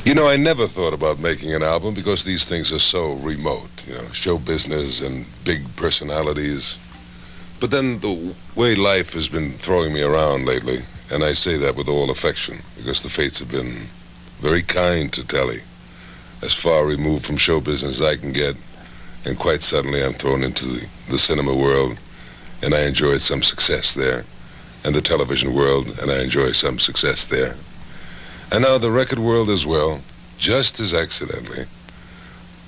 You know, I never thought about making an album because these things are so remote, show business and big personalities. But then the way life has been throwing me around lately, and I say that with all affection because the fates have been very kind to Telly, as far removed from show business as I can get, and quite suddenly I'm thrown into the cinema world, and I enjoyed some success there, and the television world, and I enjoy some success there. And now the record world as well, just as accidentally.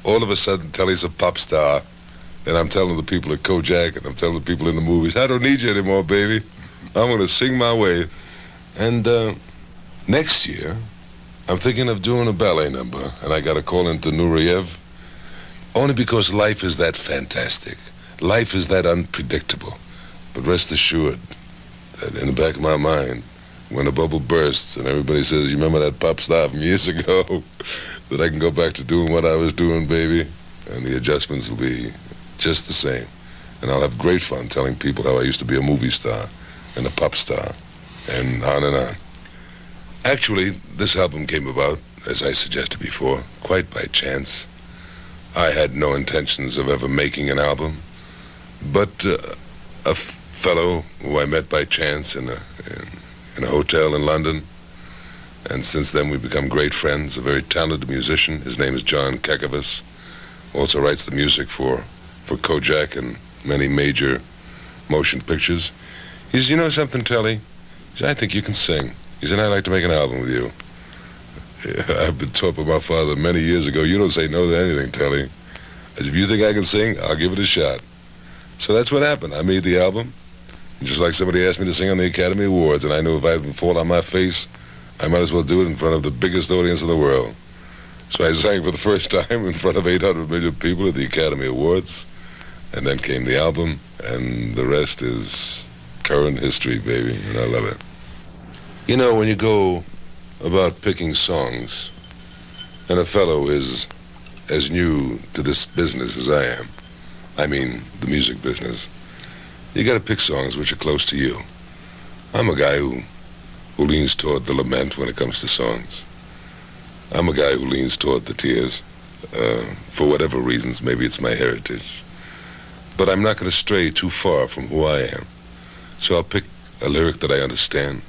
All of a sudden, Telly's a pop star, and I'm telling the people at Kojak, and I'm telling the people in the movies, I don't need you anymore, baby. I'm going to sing my way. And next year, I'm thinking of doing a ballet number, and I got to call into Nureyev, only because life is that fantastic. Life is that unpredictable. But rest assured that in the back of my mind, when the bubble bursts and everybody says, you remember that pop star from years ago, that I can go back to doing what I was doing, baby, and the adjustments will be just the same. And I'll have great fun telling people how I used to be a movie star and a pop star, and on and on. Actually, this album came about, as I suggested before, quite by chance. I had no intentions of ever making an album, but a fellow who I met by chance in a hotel in London, and since then we've become great friends, a very talented musician. His name is John Kekavas, also writes the music for Kojak and many major motion pictures. He says, you know something, Telly? He said, I think you can sing. He said, I'd like to make an album with you. I've been taught by my father many years ago, you don't say no to anything, Telly. I said, if you think I can sing, I'll give it a shot. So that's what happened. I made the album. Just like somebody asked me to sing on the Academy Awards, and I knew if I would fall on my face, I might as well do it in front of the biggest audience in the world. So I sang for the first time in front of 800 million people at the Academy Awards, and then came the album, and the rest is current history, baby, and I love it. You know, when you go about picking songs, and a fellow is as new to this business as I am, I mean the music business, you got to pick songs which are close to you. I'm a guy who leans toward the lament when it comes to songs. I'm a guy who leans toward the tears. For whatever reasons, maybe it's my heritage. But I'm not going to stray too far from who I am. So I'll pick a lyric that I understand,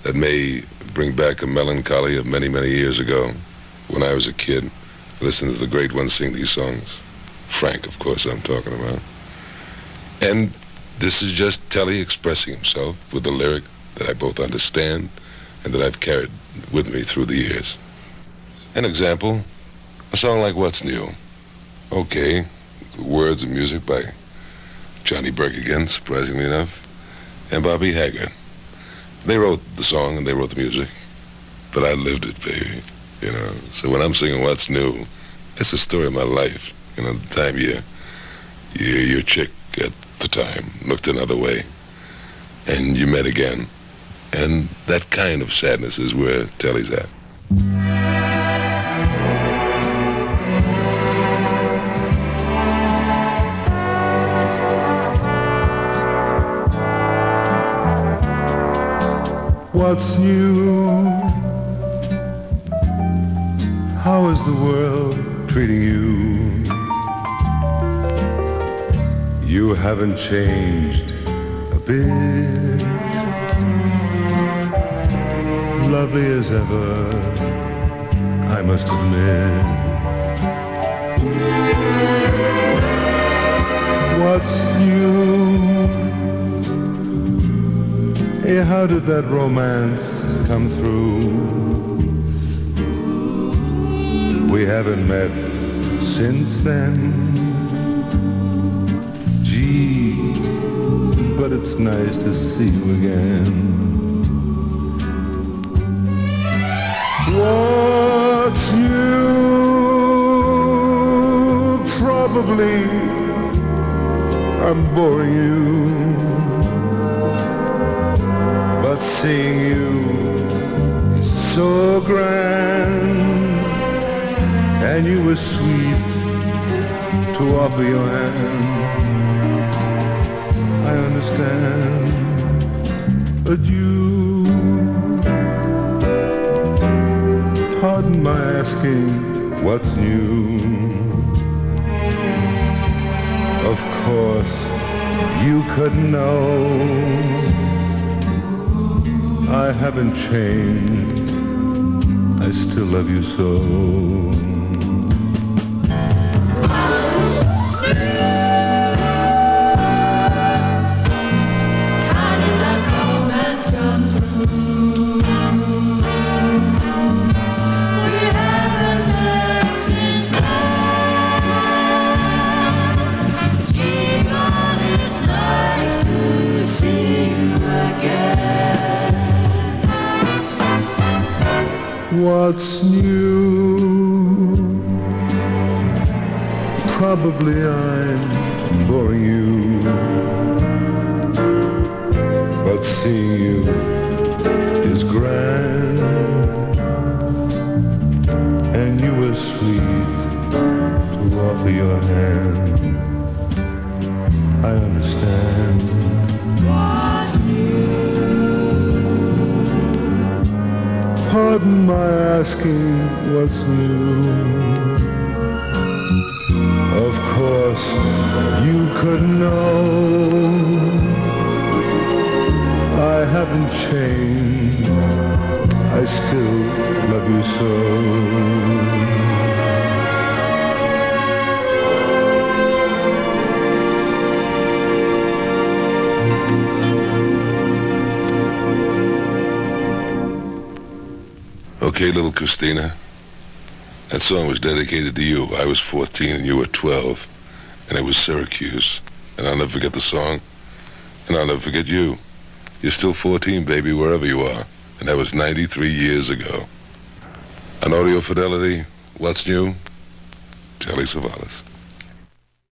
that may bring back a melancholy of many, many years ago, when I was a kid, listening to the great ones sing these songs. Frank, of course, I'm talking about. And this is just Telly expressing himself with a lyric that I both understand and that I've carried with me through the years. An example, a song like What's New? Okay, the words and music by Johnny Burke again, surprisingly enough, and Bobby Haggart. They wrote the song and they wrote the music, but I lived it, baby, So when I'm singing What's New, it's the story of my life. The time your chick at the time looked another way, and you met again, and that kind of sadness is where Telly's at. What's new? How is the world treating you? You haven't changed a bit. Lovely as ever, I must admit. What's new? Hey, how did that romance come through? We haven't met since then. Gee, but it's nice to see you again. What's new? Probably I'm boring you, but seeing you is so grand, and you were sweet to offer your hand. I understand, but you Pardon my asking what's new. Of course, you could know I haven't changed. I still love you so. What's new? Probably I'm boring you, but seeing you is grand, and you were sweet to offer your hand. I understand. What's new? Pardon my asking what's new. Of course, you could know I haven't changed. I still love you so. Okay, little Christina, that song was dedicated to you. I was 14 and you were 12, and it was Syracuse. And I'll never forget the song, and I'll never forget you. You're still 14, baby, wherever you are. And that was 93 years ago. On Audio Fidelity, what's new? Telly Savalas.